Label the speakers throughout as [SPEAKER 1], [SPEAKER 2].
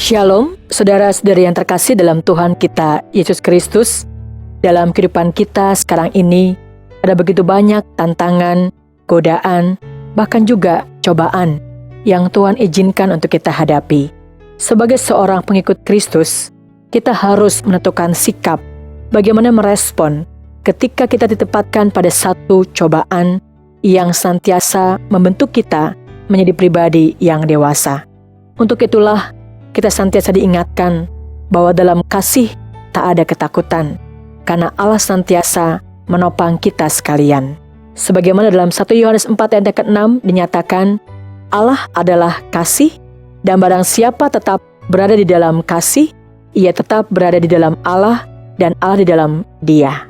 [SPEAKER 1] Shalom, saudara-saudari yang terkasih dalam Tuhan kita, Yesus Kristus. Dalam kehidupan kita sekarang ini, ada begitu banyak tantangan, godaan, bahkan juga cobaan yang Tuhan izinkan untuk kita hadapi. Sebagai seorang pengikut Kristus, kita harus menentukan sikap bagaimana merespon ketika kita ditempatkan pada satu cobaan yang senantiasa membentuk kita menjadi pribadi yang dewasa. Untuk itulah, kita senantiasa diingatkan bahwa dalam kasih tak ada ketakutan, karena Allah senantiasa menopang kita sekalian. Sebagaimana dalam 1 Yohanes 4 ayat ke-6 dinyatakan, Allah adalah kasih, dan barang siapa tetap berada di dalam kasih, ia tetap berada di dalam Allah, dan Allah di dalam Dia.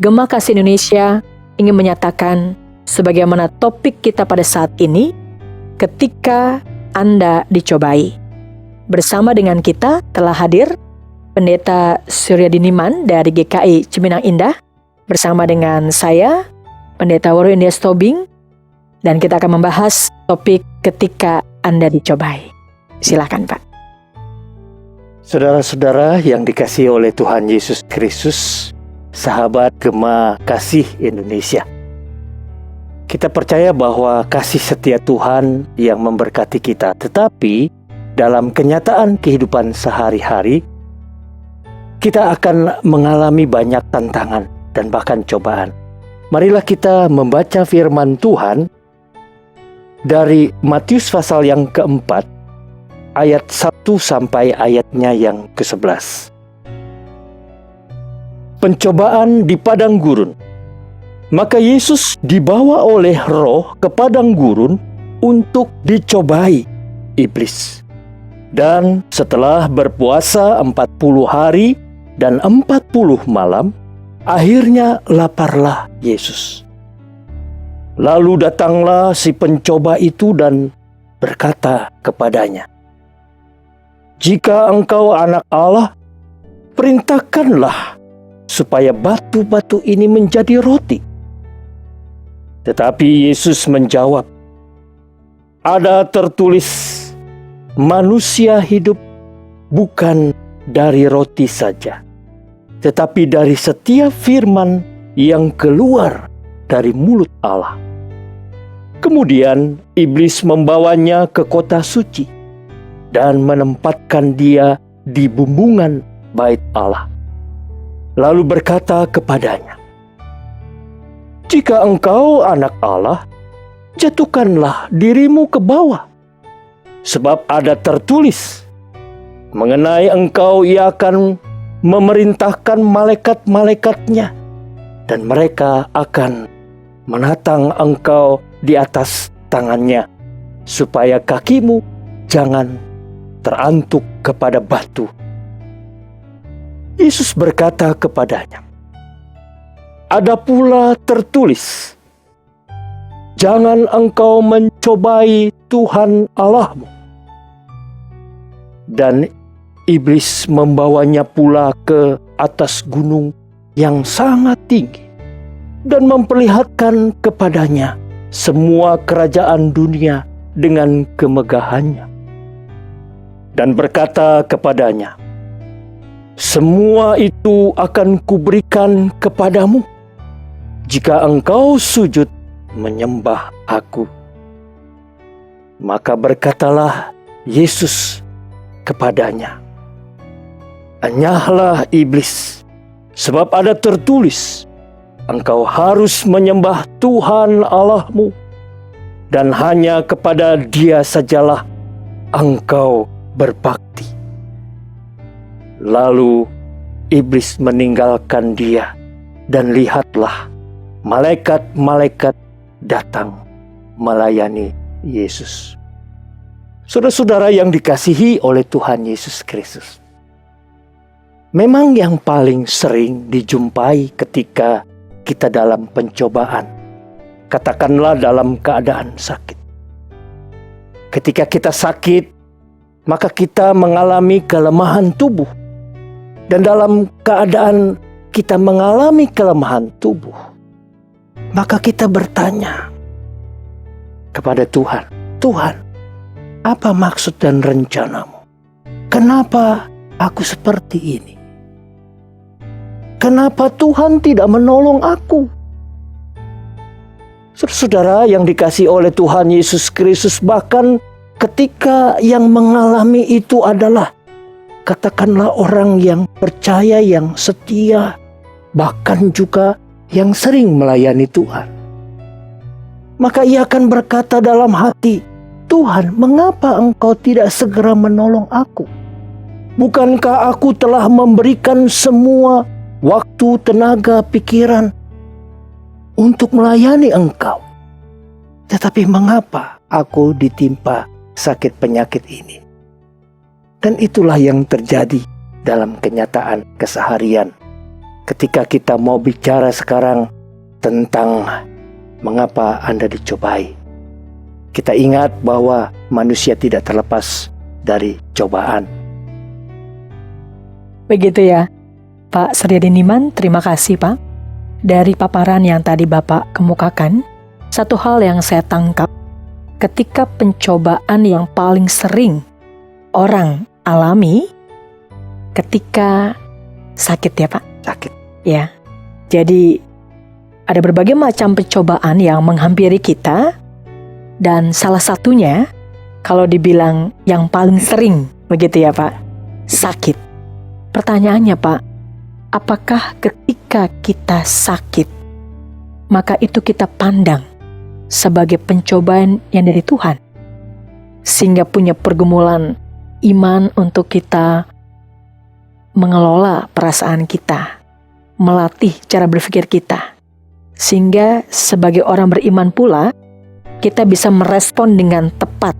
[SPEAKER 1] Gema Kasih Indonesia ingin menyatakan, sebagaimana topik kita pada saat ini, ketika Anda dicobai. Bersama dengan kita telah hadir Pendeta Suryadiniman dari GKI Cipinang Indah, bersama dengan saya, Pendeta Waru Indias Tobing, dan kita akan membahas topik ketika Anda dicobai. Silakan, Pak.
[SPEAKER 2] Saudara-saudara yang dikasihi oleh Tuhan Yesus Kristus, sahabat Gema Kasih Indonesia. Kita percaya bahwa kasih setia Tuhan yang memberkati kita, tetapi dalam kenyataan kehidupan sehari-hari, kita akan mengalami banyak tantangan dan bahkan cobaan. Marilah kita membaca firman Tuhan dari Matius pasal yang keempat, ayat 1 sampai ayatnya yang ke-11. Pencobaan di padang gurun. Maka Yesus dibawa oleh Roh ke padang gurun untuk dicobai iblis. Dan setelah berpuasa 40 hari dan 40 malam, akhirnya laparlah Yesus. Lalu datanglah si pencoba itu dan berkata kepadanya, "Jika engkau anak Allah, perintahkanlah supaya batu-batu ini menjadi roti." Tetapi Yesus menjawab, "Ada tertulis, manusia hidup bukan dari roti saja, tetapi dari setiap firman yang keluar dari mulut Allah." Kemudian iblis membawanya ke kota suci dan menempatkan dia di bumbungan bait Allah. Lalu berkata kepadanya, "Jika engkau anak Allah, jatuhkanlah dirimu ke bawah. Sebab ada tertulis, mengenai engkau ia akan memerintahkan malaikat-malaikatnya, dan mereka akan menatang engkau di atas tangannya, supaya kakimu jangan terantuk kepada batu." Yesus berkata kepadanya, "Ada pula tertulis, jangan engkau mencobai Tuhan Allahmu." Dan iblis membawanya pula ke atas gunung yang sangat tinggi dan memperlihatkan kepadanya semua kerajaan dunia dengan kemegahannya. Dan berkata kepadanya, "Semua itu akan kuberikan kepadamu jika engkau sujud menyembah aku." Maka berkatalah Yesus kepadanya, "Enyahlah iblis, sebab ada tertulis, engkau harus menyembah Tuhan Allahmu, dan hanya kepada Dia sajalah engkau berbakti." Lalu iblis meninggalkan dia, dan lihatlah, malaikat-malaikat datang melayani Yesus. Saudara-saudara yang dikasihi oleh Tuhan Yesus Kristus, memang yang paling sering dijumpai ketika kita dalam pencobaan, katakanlah dalam keadaan sakit. Ketika kita sakit, maka kita mengalami kelemahan tubuh. Dan dalam keadaan kita mengalami kelemahan tubuh, maka kita bertanya kepada Tuhan, "Tuhan, apa maksud dan rencanamu? kenapa aku seperti ini? Kenapa Tuhan tidak menolong aku? Saudara yang dikasihi oleh Tuhan Yesus Kristus, bahkan ketika yang mengalami itu adalah katakanlah orang yang percaya, yang setia, bahkan juga yang sering melayani Tuhan. Maka ia akan berkata dalam hati, Tuhan, mengapa Engkau tidak segera menolong aku? Bukankah aku telah memberikan semua waktu, tenaga, pikiran untuk melayani Engkau? Tetapi mengapa aku ditimpa sakit penyakit ini? Dan itulah yang terjadi dalam kenyataan keseharian. Ketika kita mau bicara sekarang tentang mengapa Anda dicobai, kita ingat bahwa manusia tidak terlepas dari cobaan.
[SPEAKER 1] Begitu ya, Pak Suryadiniman, terima kasih Pak. Dari paparan yang tadi Bapak kemukakan, satu hal yang saya tangkap, ketika pencobaan yang paling sering orang alami, ketika sakit ya Pak?
[SPEAKER 2] Sakit.
[SPEAKER 1] Ya, jadi ada berbagai macam pencobaan yang menghampiri kita, dan salah satunya, kalau dibilang yang paling sering, begitu ya Pak, sakit. Pertanyaannya Pak, apakah ketika kita sakit, maka itu kita pandang sebagai pencobaan yang dari Tuhan, sehingga punya pergumulan iman untuk kita mengelola perasaan kita, melatih cara berpikir kita, sehingga sebagai orang beriman pula, kita bisa merespon dengan tepat,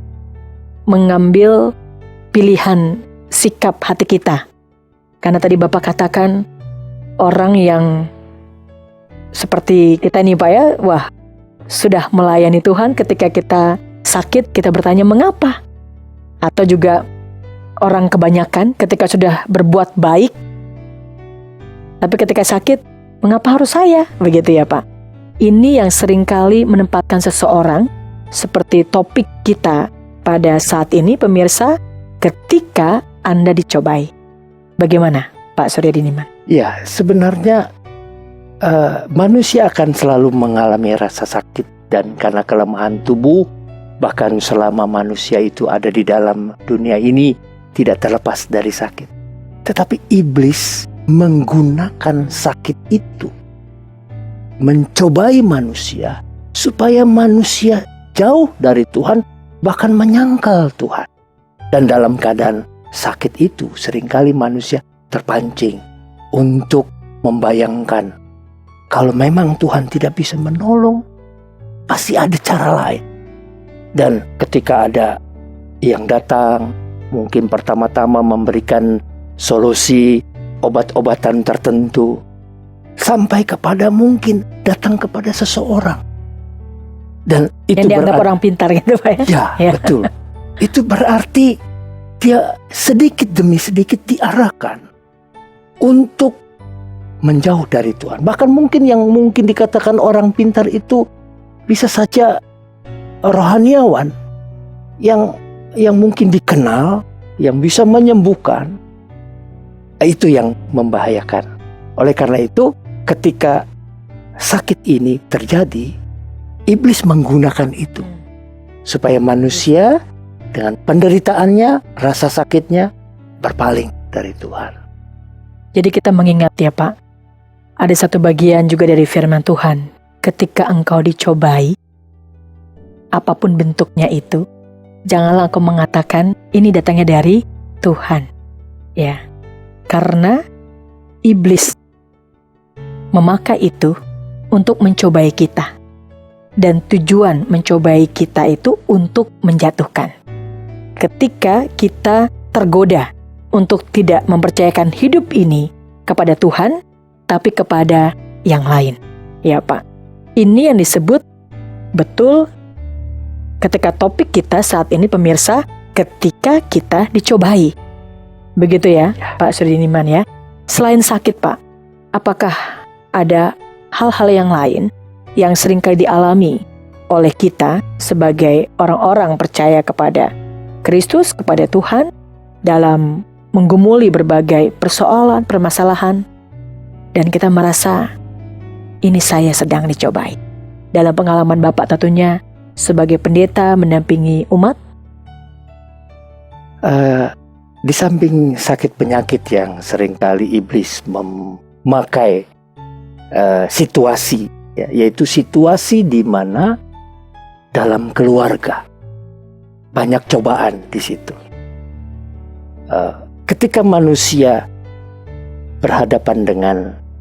[SPEAKER 1] mengambil pilihan sikap hati kita. Karena tadi Bapak katakan, orang yang seperti kita nih Pak ya, wah sudah melayani Tuhan, ketika kita sakit kita bertanya mengapa? Atau juga orang kebanyakan ketika sudah berbuat baik, tapi ketika sakit, mengapa harus saya? Begitu ya Pak. Ini yang seringkali menempatkan seseorang seperti topik kita pada saat ini pemirsa, ketika Anda dicobai. Bagaimana Pak Suryadiniman?
[SPEAKER 2] Ya, sebenarnya manusia akan selalu mengalami rasa sakit, dan karena kelemahan tubuh, bahkan selama manusia itu ada di dalam dunia ini, tidak terlepas dari sakit. Tetapi iblis menggunakan sakit itu mencobai manusia supaya manusia jauh dari Tuhan, bahkan menyangkal Tuhan. Dan dalam keadaan sakit itu seringkali manusia terpancing untuk membayangkan kalau memang Tuhan tidak bisa menolong, pasti ada cara lain. Dan ketika ada yang datang, mungkin pertama-tama memberikan solusi obat-obatan tertentu, sampai kepada mungkin datang kepada seseorang. Dan itu
[SPEAKER 1] yang dianggap orang pintar gitu Pak ya?
[SPEAKER 2] Ya, betul. Itu berarti dia sedikit demi sedikit diarahkan untuk menjauh dari Tuhan. Bahkan mungkin yang mungkin dikatakan orang pintar itu bisa saja rohaniawan yang mungkin dikenal, yang bisa menyembuhkan. Itu yang membahayakan. Oleh karena itu, ketika sakit ini terjadi, iblis menggunakan itu supaya manusia dengan penderitaannya, rasa sakitnya berpaling dari Tuhan.
[SPEAKER 1] Jadi kita mengingat ya Pak, ada satu bagian juga dari firman Tuhan, ketika engkau dicobai, apapun bentuknya itu, janganlah engkau mengatakan ini datangnya dari Tuhan. Ya, karena iblis memakai itu untuk mencobai kita. Dan tujuan mencobai kita itu untuk menjatuhkan. Ketika kita tergoda untuk tidak mempercayakan hidup ini kepada Tuhan, tapi kepada yang lain. Ya Pak, ini yang disebut betul ketika topik kita saat ini pemirsa, ketika kita dicobai. Begitu ya Pak Suryadiniman ya. Selain sakit Pak, apakah ada hal-hal yang lain yang seringkali dialami oleh kita sebagai orang-orang percaya kepada Kristus, kepada Tuhan dalam menggumuli berbagai persoalan, permasalahan, dan kita merasa ini saya sedang dicobai. Dalam pengalaman Bapak tentunya sebagai pendeta mendampingi umat,
[SPEAKER 2] di samping sakit penyakit yang seringkali iblis memakai situasi, yaitu situasi di mana dalam keluarga banyak cobaan di situ. Ketika manusia berhadapan dengan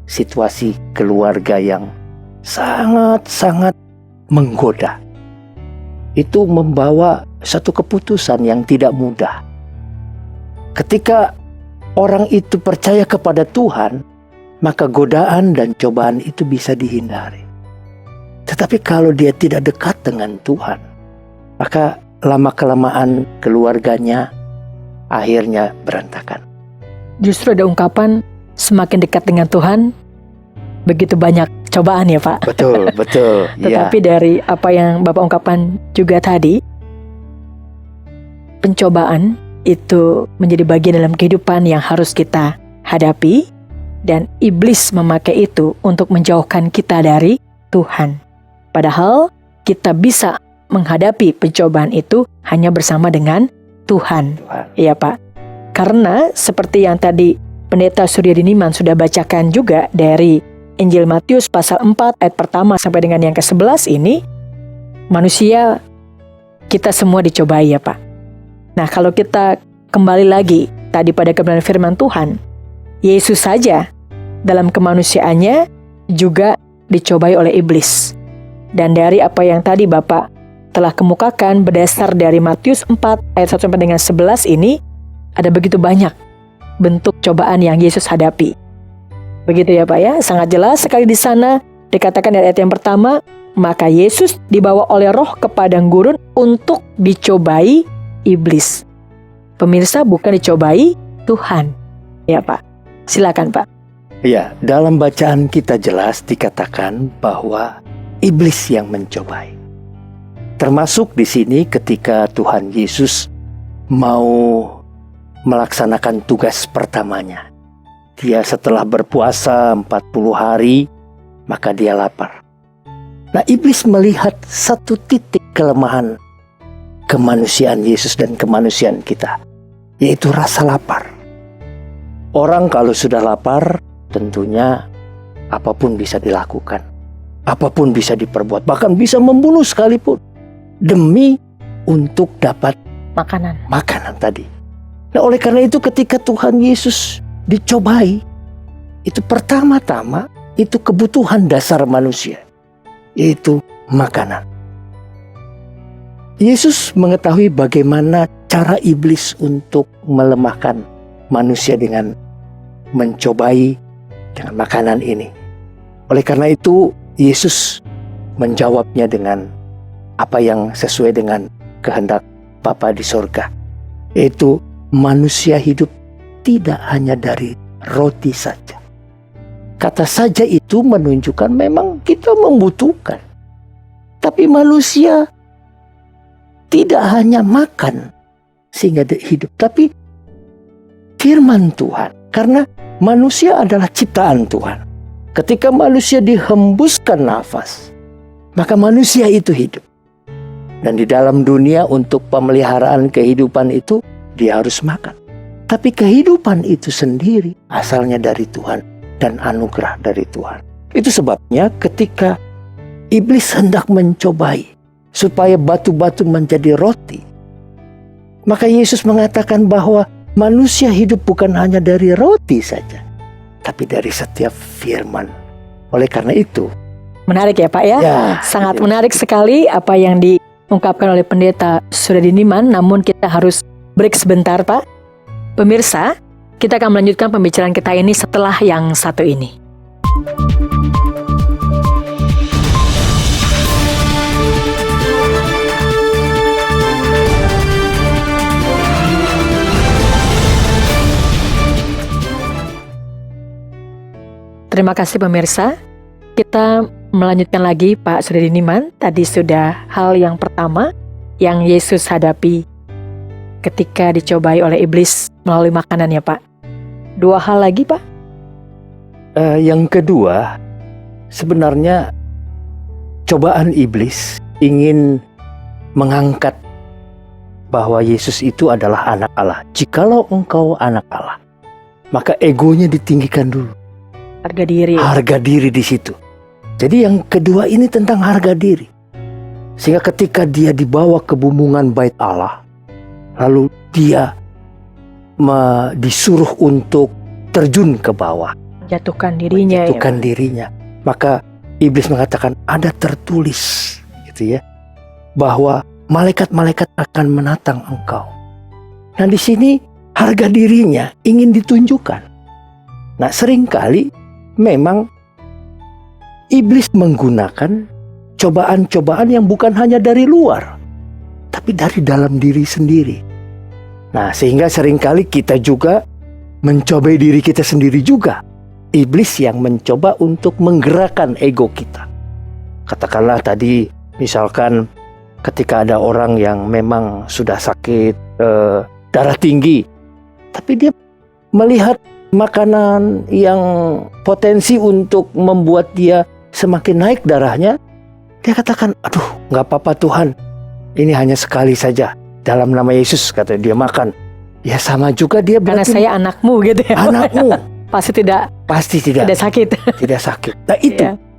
[SPEAKER 2] situasi keluarga yang sangat-sangat menggoda, itu membawa satu keputusan yang tidak mudah. Ketika orang itu percaya kepada Tuhan, maka godaan dan cobaan itu bisa dihindari. Tetapi kalau dia tidak dekat dengan Tuhan, maka lama-kelamaan keluarganya akhirnya berantakan.
[SPEAKER 1] Justru ada ungkapan semakin dekat dengan Tuhan, begitu banyak cobaan ya Pak.
[SPEAKER 2] Betul, betul.
[SPEAKER 1] Tetapi dari apa yang Bapak ungkapkan juga tadi, pencobaan itu menjadi bagian dalam kehidupan yang harus kita hadapi, dan iblis memakai itu untuk menjauhkan kita dari Tuhan. Padahal kita bisa menghadapi pencobaan itu hanya bersama dengan Tuhan. Iya Pak. Karena seperti yang tadi Pendeta Suryadi Niman sudah bacakan juga dari Injil Matius pasal 4 ayat pertama sampai dengan yang ke-11 ini, manusia kita semua dicobai ya Pak. Nah kalau kita kembali lagi tadi pada kebenaran firman Tuhan, Yesus saja dalam kemanusiaannya juga dicobai oleh iblis. Dan dari apa yang tadi Bapak telah kemukakan berdasar dari Matius 4 ayat 1 sampai dengan 11 ini, ada begitu banyak bentuk cobaan yang Yesus hadapi. Begitu ya Pak ya, sangat jelas sekali di sana dikatakan dari ayat yang pertama, maka Yesus dibawa oleh Roh ke padang gurun untuk dicobai iblis. Pemirsa, bukan dicobai Tuhan. Ya Pak, silakan Pak.
[SPEAKER 2] Ya, dalam bacaan kita jelas dikatakan bahwa iblis yang mencobai. Termasuk di sini ketika Tuhan Yesus mau melaksanakan tugas pertamanya. Dia setelah berpuasa 40 hari, maka dia lapar. Nah, iblis melihat satu titik kelemahan kemanusiaan Yesus dan kemanusiaan kita, yaitu rasa lapar. Orang kalau sudah lapar, tentunya apapun bisa dilakukan. Apapun bisa diperbuat, bahkan bisa membunuh sekalipun demi untuk dapat makanan tadi. Nah, oleh karena itu ketika Tuhan Yesus dicobai, itu pertama-tama itu kebutuhan dasar manusia, yaitu makanan. Yesus mengetahui bagaimana cara iblis untuk melemahkan manusia dengan mencobai dengan makanan ini. Oleh karena itu Yesus menjawabnya dengan apa yang sesuai dengan kehendak Bapa di sorga, yaitu manusia hidup tidak hanya dari roti saja. Kata saja itu menunjukkan memang kita membutuhkan. Tapi manusia tidak hanya makan sehingga hidup, tapi firman Tuhan. Karena manusia adalah ciptaan Tuhan. Ketika manusia dihembuskan nafas, maka manusia itu hidup. Dan di dalam dunia untuk pemeliharaan kehidupan itu, dia harus makan. Tapi kehidupan itu sendiri asalnya dari Tuhan dan anugerah dari Tuhan. Itu sebabnya ketika iblis hendak mencobai supaya batu-batu menjadi roti, maka Yesus mengatakan bahwa manusia hidup bukan hanya dari roti saja, tapi dari setiap firman. Oleh karena itu,
[SPEAKER 1] menarik ya Pak ya, sangat menarik sekali apa yang diungkapkan oleh Pendeta Suryadi Niman. Namun kita harus break sebentar Pak. Pemirsa, kita akan melanjutkan pembicaraan kita ini setelah yang satu ini. Terima kasih pemirsa. Kita melanjutkan lagi Pak Suryadi Niman. Tadi sudah hal yang pertama yang Yesus hadapi ketika dicobai oleh iblis melalui makanan ya Pak. 2 hal lagi Pak.
[SPEAKER 2] Yang kedua, sebenarnya cobaan iblis ingin mengangkat bahwa Yesus itu adalah anak Allah. Jikalau engkau anak Allah, maka egonya ditinggikan dulu.
[SPEAKER 1] Harga diri.
[SPEAKER 2] Harga diri di situ. Jadi yang kedua ini tentang harga diri. Sehingga ketika dia dibawa ke bumbungan bait Allah, lalu dia disuruh untuk terjun ke bawah.
[SPEAKER 1] Menjatuhkan dirinya.
[SPEAKER 2] Menjatuhkan dirinya. Maka iblis mengatakan ada tertulis gitu ya, bahwa malaikat-malaikat akan menatang engkau. Nah di sini harga dirinya ingin ditunjukkan. Nah seringkali memang iblis menggunakan cobaan-cobaan yang bukan hanya dari luar, tapi dari dalam diri sendiri. Nah sehingga seringkali kita juga mencobai diri kita sendiri juga. Iblis yang mencoba untuk menggerakkan ego kita. Katakanlah tadi misalkan ketika ada orang yang memang sudah sakit darah tinggi, tapi dia melihat makanan yang potensi untuk membuat dia semakin naik darahnya, dia katakan, aduh gak apa-apa Tuhan, ini hanya sekali saja, dalam nama Yesus kata dia makan. Ya sama juga dia
[SPEAKER 1] karena
[SPEAKER 2] berarti
[SPEAKER 1] saya anakmu gitu ya.
[SPEAKER 2] Anakmu
[SPEAKER 1] Pasti tidak sakit.
[SPEAKER 2] Tidak sakit. Nah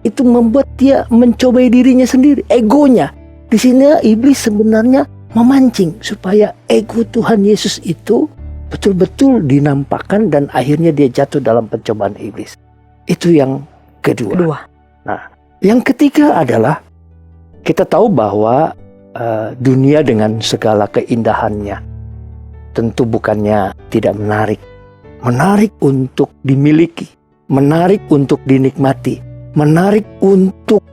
[SPEAKER 2] itu membuat dia mencobai dirinya sendiri, egonya. Di sini iblis sebenarnya memancing supaya ego Tuhan Yesus itu betul-betul dinampakkan dan akhirnya dia jatuh dalam pencobaan iblis. Itu yang kedua. Nah, yang ketiga adalah kita tahu bahwa dunia dengan segala keindahannya tentu bukannya tidak menarik. Menarik untuk dimiliki, menarik untuk dinikmati, menarik untuk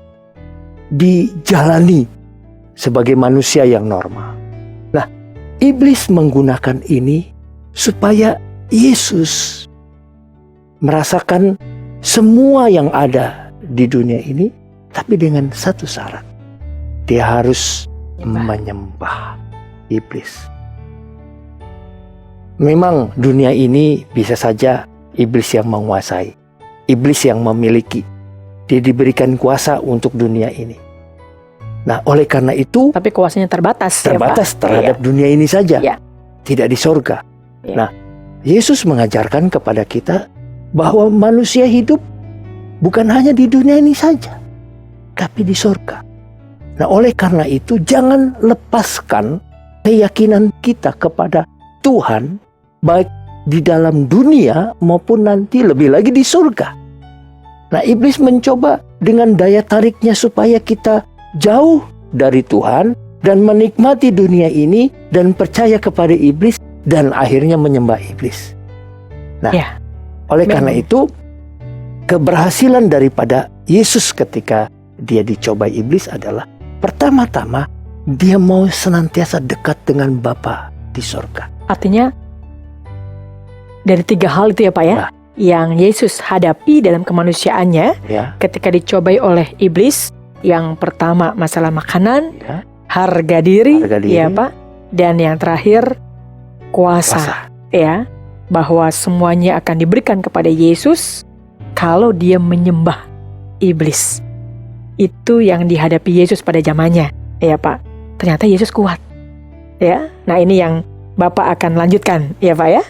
[SPEAKER 2] dijalani sebagai manusia yang normal. Nah, iblis menggunakan ini supaya Yesus merasakan semua yang ada di dunia ini, tapi dengan satu syarat. Dia harus menyembah iblis. Memang dunia ini bisa saja iblis yang menguasai, iblis yang memiliki. Dia diberikan kuasa untuk dunia ini. Nah, oleh karena itu,
[SPEAKER 1] tapi kuasanya terbatas ya, Pak?
[SPEAKER 2] Terhadap dunia ini saja, tidak di sorga.
[SPEAKER 1] Iya.
[SPEAKER 2] Nah, Yesus mengajarkan kepada kita bahwa manusia hidup bukan hanya di dunia ini saja, tapi di sorga. Nah, oleh karena itu jangan lepaskan keyakinan kita kepada Tuhan, baik di dalam dunia maupun nanti lebih lagi di surga. Nah, iblis mencoba dengan daya tariknya supaya kita jauh dari Tuhan dan menikmati dunia ini dan percaya kepada iblis dan akhirnya menyembah iblis. Nah, oleh karena itu keberhasilan daripada Yesus ketika dia dicobai iblis adalah pertama-tama dia mau senantiasa dekat dengan Bapa di sorga.
[SPEAKER 1] Artinya dari 3 hal itu ya Pak ya, yang Yesus hadapi dalam kemanusiaannya ketika dicobai oleh iblis. Yang pertama masalah makanan, harga diri, ya Pak, dan yang terakhir kuasa. Ya, bahwa semuanya akan diberikan kepada Yesus kalau dia menyembah iblis. Itu yang dihadapi Yesus pada zamannya, ya Pak. Ternyata Yesus kuat. Ya, nah ini yang Bapak akan lanjutkan, ya Pak ya.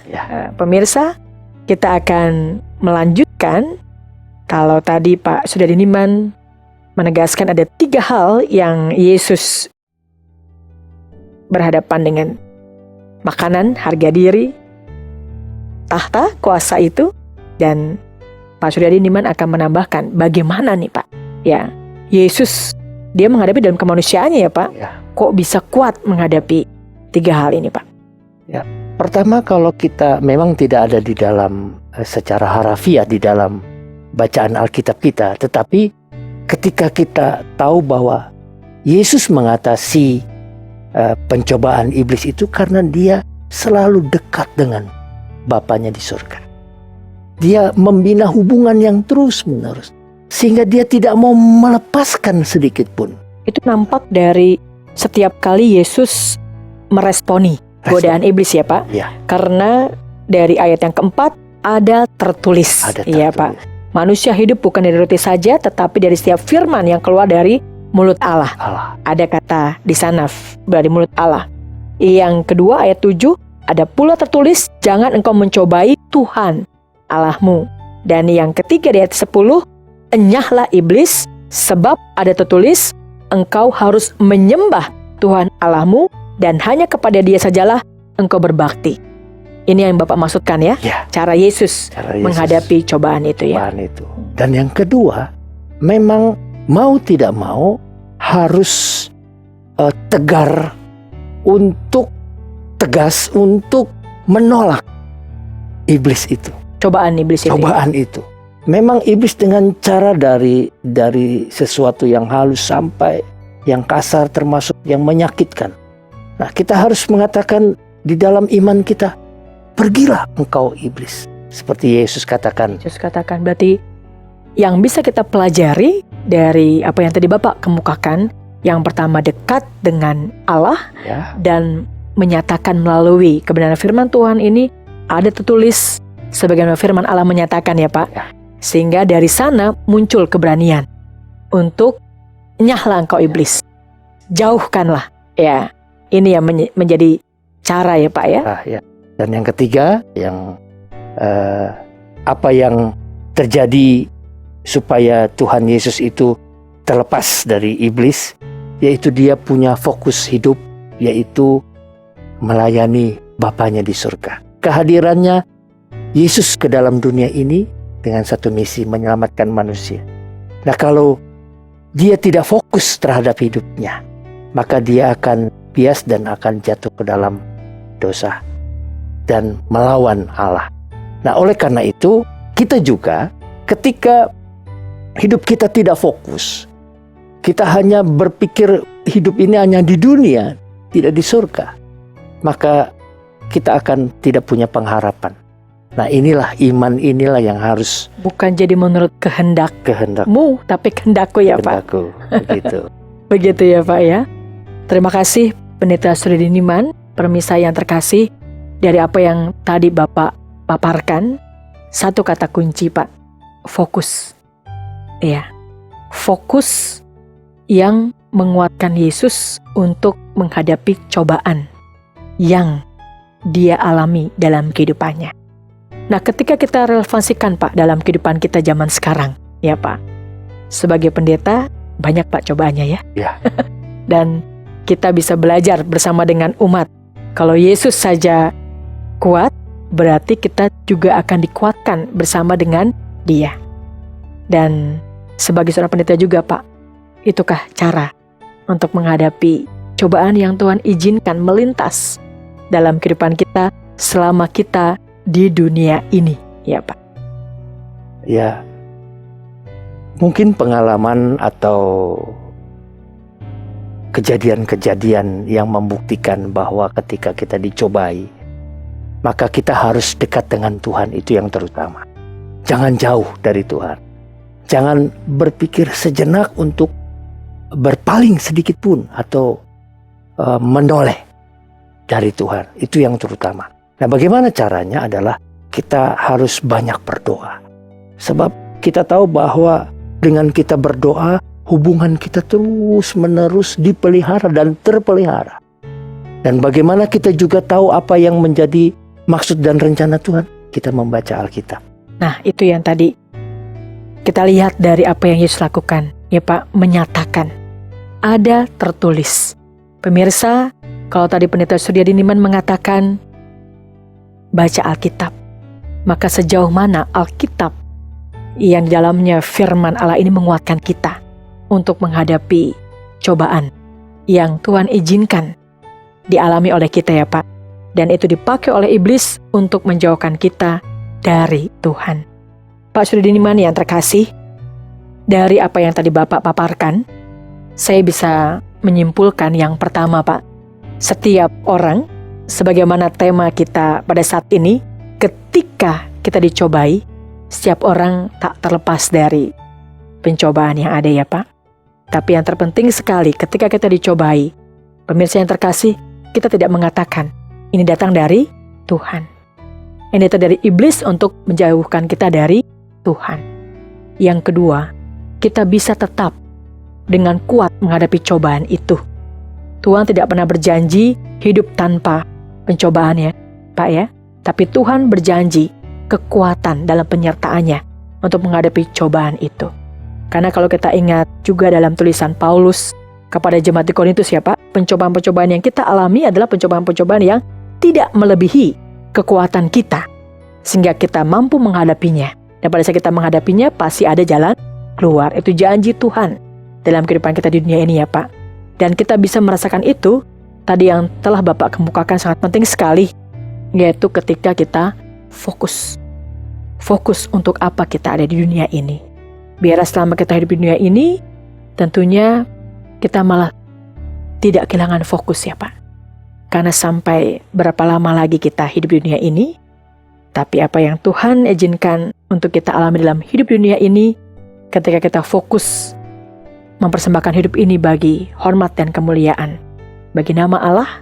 [SPEAKER 1] Pemirsa, kita akan melanjutkan. Kalau tadi Pak Sudadiman menegaskan ada 3 hal yang Yesus berhadapan dengan: makanan, harga diri, tahta, kuasa itu. Dan Pak Sudadiman akan menambahkan bagaimana nih Pak, ya Yesus dia menghadapi dalam kemanusiaannya ya Pak, kok bisa kuat menghadapi 3 hal ini Pak?
[SPEAKER 2] Ya, pertama kalau kita memang tidak ada di dalam secara harafiah di dalam bacaan Alkitab kita, tetapi ketika kita tahu bahwa Yesus mengatasi pencobaan iblis itu karena dia selalu dekat dengan Bapanya di surga. Dia membina hubungan yang terus-menerus sehingga dia tidak mau melepaskan sedikit pun.
[SPEAKER 1] Itu nampak dari setiap kali Yesus meresponi godaan iblis ya Pak.
[SPEAKER 2] Ya.
[SPEAKER 1] Karena dari ayat yang keempat ada tertulis.
[SPEAKER 2] Ada
[SPEAKER 1] Ya
[SPEAKER 2] tertulis.
[SPEAKER 1] Pak. Manusia hidup bukan dari roti saja, tetapi dari setiap firman yang keluar dari mulut Allah.
[SPEAKER 2] Allah.
[SPEAKER 1] Ada kata di sana dari mulut Allah. Yang kedua ayat 7, ada pula tertulis, jangan engkau mencobai Tuhan Allahmu. Dan yang ketiga di ayat 10, enyahlah iblis, sebab ada tertulis, engkau harus menyembah Tuhan Allahmu, dan hanya kepada Dia sajalah engkau berbakti. Ini yang Bapak maksudkan ya,
[SPEAKER 2] Ya.
[SPEAKER 1] cara Yesus
[SPEAKER 2] Cara Yesus
[SPEAKER 1] menghadapi cobaan itu ya.
[SPEAKER 2] cobaan itu. Dan yang kedua, memang mau tidak mau harus tegas untuk menolak iblis itu.
[SPEAKER 1] Cobaan iblis itu.
[SPEAKER 2] Cobaan itu. Memang iblis dengan cara dari sesuatu yang halus sampai yang kasar, termasuk yang menyakitkan. Nah, kita harus mengatakan di dalam iman kita, pergilah engkau iblis. Seperti Yesus katakan.
[SPEAKER 1] Yesus katakan, berarti yang bisa kita pelajari dari apa yang tadi Bapak kemukakan, yang pertama dekat dengan Allah
[SPEAKER 2] Ya.
[SPEAKER 1] dan menyatakan melalui kebenaran firman Tuhan ini ada tertulis sebagaimana firman Allah menyatakan ya Pak.
[SPEAKER 2] Ya.
[SPEAKER 1] Sehingga dari sana muncul keberanian untuk nyahlah engkau iblis. Jauhkanlah. Ya, ini yang menjadi cara ya Pak ya.
[SPEAKER 2] Ah, ya. Dan yang ketiga, yang apa yang terjadi supaya Tuhan Yesus itu terlepas dari iblis, yaitu dia punya fokus hidup, yaitu melayani Bapanya di surga. Kehadirannya Yesus ke dalam dunia ini dengan satu misi, menyelamatkan manusia. Nah, kalau dia tidak fokus terhadap hidupnya, maka dia akan bias dan akan jatuh ke dalam dosa dan melawan Allah. Nah, oleh karena itu, kita juga ketika hidup kita tidak fokus, kita hanya berpikir hidup ini hanya di dunia, tidak di surga, maka kita akan tidak punya pengharapan. Nah, inilah iman, inilah yang harus
[SPEAKER 1] Bukan jadi menurut kehendakmu, tapi kehendakku ya Pak.
[SPEAKER 2] kehendakku. Begitu.
[SPEAKER 1] Begitu ya Pak ya. Terima kasih Pendeta Surya Diniman, permisa yang terkasih, dari apa yang tadi Bapak paparkan, satu kata kunci Pak, fokus. Ya, fokus yang menguatkan Yesus untuk menghadapi cobaan yang dia alami dalam kehidupannya. Nah, ketika kita relevansikan Pak dalam kehidupan kita zaman sekarang, ya Pak, sebagai pendeta banyak Pak cobaannya ya.
[SPEAKER 2] Ya.
[SPEAKER 1] Dan kita bisa belajar bersama dengan umat. Kalau Yesus saja kuat, berarti kita juga akan dikuatkan bersama dengan Dia. Dan sebagai seorang pendeta juga Pak, itukah cara untuk menghadapi cobaan yang Tuhan izinkan melintas dalam kehidupan kita selama kita di dunia ini, ya Pak?
[SPEAKER 2] Ya, mungkin pengalaman atau kejadian-kejadian yang membuktikan bahwa ketika kita dicobai, maka kita harus dekat dengan Tuhan, itu yang terutama. Jangan jauh dari Tuhan. Jangan berpikir sejenak untuk berpaling sedikit pun atau menoleh dari Tuhan. Itu yang terutama. Nah, bagaimana caranya adalah kita harus banyak berdoa. Sebab kita tahu bahwa dengan kita berdoa, hubungan kita terus-menerus dipelihara dan terpelihara. Dan bagaimana kita juga tahu apa yang menjadi maksud dan rencana Tuhan? Kita membaca Alkitab.
[SPEAKER 1] Nah, itu yang tadi kita lihat dari apa yang Yesus lakukan, ya Pak, menyatakan ada tertulis. Pemirsa, kalau tadi Pendeta Surya Diniman mengatakan baca Alkitab, maka sejauh mana Alkitab yang di dalamnya firman Allah ini menguatkan kita untuk menghadapi cobaan yang Tuhan izinkan dialami oleh kita ya Pak. Dan itu dipakai oleh iblis untuk menjauhkan kita dari Tuhan. Pak Surya Diniman yang terkasih, dari apa yang tadi Bapak paparkan, saya bisa menyimpulkan yang pertama Pak, setiap orang, sebagaimana tema kita pada saat ini, ketika kita dicobai, setiap orang tak terlepas dari pencobaan yang ada ya Pak. Tapi yang terpenting sekali ketika kita dicobai, pemirsa yang terkasih, kita tidak mengatakan, Ini datang dari Tuhan. Ini datang dari iblis untuk menjauhkan kita dari Tuhan. Yang kedua, kita bisa tetap dengan kuat menghadapi cobaan itu. Tuhan tidak pernah berjanji hidup tanpa pencobaan ya, Pak ya. Tapi Tuhan berjanji kekuatan dalam penyertaannya untuk menghadapi cobaan itu. Karena kalau kita ingat juga dalam tulisan Paulus kepada jemaat di Korintus ya Pak, pencobaan-pencobaan yang kita alami adalah pencobaan-pencobaan yang tidak melebihi kekuatan kita, sehingga kita mampu menghadapinya. Dan pada saat kita menghadapinya, pasti ada jalan keluar. Itu janji Tuhan dalam kehidupan kita di dunia ini ya Pak. Dan kita bisa merasakan itu, tadi yang telah Bapak kemukakan sangat penting sekali, yaitu ketika kita fokus. Fokus untuk apa kita ada di dunia ini. Biar selama kita hidup di dunia ini, tentunya kita malah tidak kehilangan fokus ya Pak. Karena sampai berapa lama lagi kita hidup di dunia ini, tapi apa yang Tuhan izinkan untuk kita alami dalam hidup dunia ini, ketika kita fokus mempersembahkan hidup ini bagi hormat dan kemuliaan bagi nama Allah,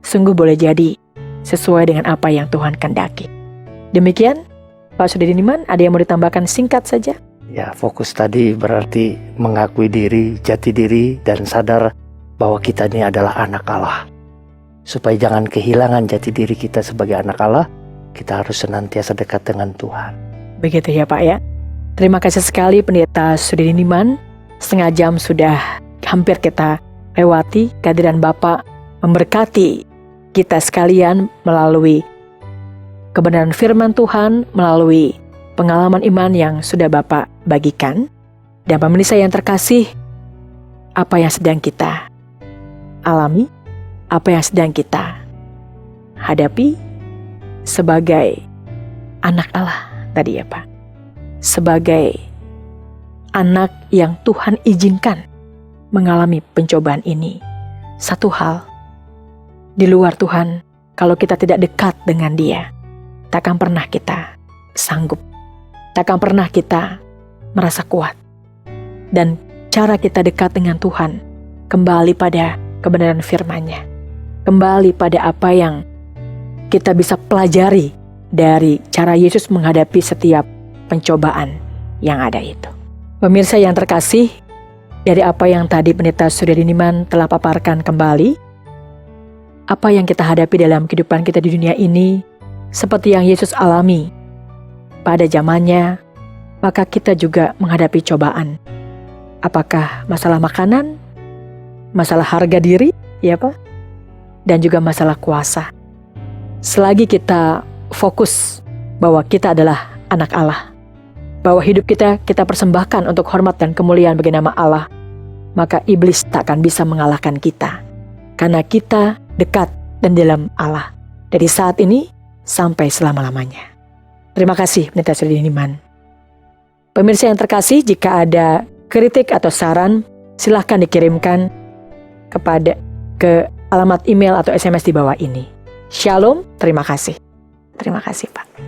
[SPEAKER 1] sungguh boleh jadi sesuai dengan apa yang Tuhan kehendaki. Demikian, Pak Sudiriniman, ada yang mau ditambahkan singkat saja?
[SPEAKER 2] Ya, fokus tadi berarti mengakui diri, jati diri, dan sadar bahwa kita ini adalah anak Allah. Supaya jangan kehilangan jati diri kita sebagai anak Allah, kita harus senantiasa dekat dengan Tuhan.
[SPEAKER 1] Begitu ya Pak ya. Terima kasih sekali Pendeta Sudiriniman. Setengah jam sudah hampir kita lewati. Kehadiran Bapak memberkati kita sekalian melalui kebenaran firman Tuhan, melalui pengalaman iman yang sudah Bapak bagikan. Dan pemirsa yang terkasih, apa yang sedang kita alami, apa yang sedang kita hadapi sebagai anak Allah tadi ya Pak. Sebagai anak yang Tuhan izinkan mengalami pencobaan ini. Satu hal, di luar Tuhan, kalau kita tidak dekat dengan Dia, takkan pernah kita sanggup. Takkan pernah kita merasa kuat. Dan cara kita dekat dengan Tuhan kembali pada kebenaran firman-Nya. Kembali pada apa yang kita bisa pelajari dari cara Yesus menghadapi setiap pencobaan yang ada itu. Pemirsa yang terkasih, dari apa yang tadi Pendeta Sudiriniman telah paparkan kembali, apa yang kita hadapi dalam kehidupan kita di dunia ini, seperti yang Yesus alami pada zamannya, maka kita juga menghadapi cobaan. Apakah masalah makanan, masalah harga diri, ya Pak? Dan juga masalah kuasa. Selagi kita fokus bahwa kita adalah anak Allah, bahwa hidup kita persembahkan untuk hormat dan kemuliaan bagi nama Allah, maka iblis takkan bisa mengalahkan kita. Karena kita dekat dan dalam Allah. Dari saat ini sampai selama-lamanya. Terima kasih Pendeta Sudiriniman. Pemirsa yang terkasih, jika ada kritik atau saran, silahkan dikirimkan ke alamat email atau SMS di bawah ini. Shalom, terima kasih. Terima kasih Pak.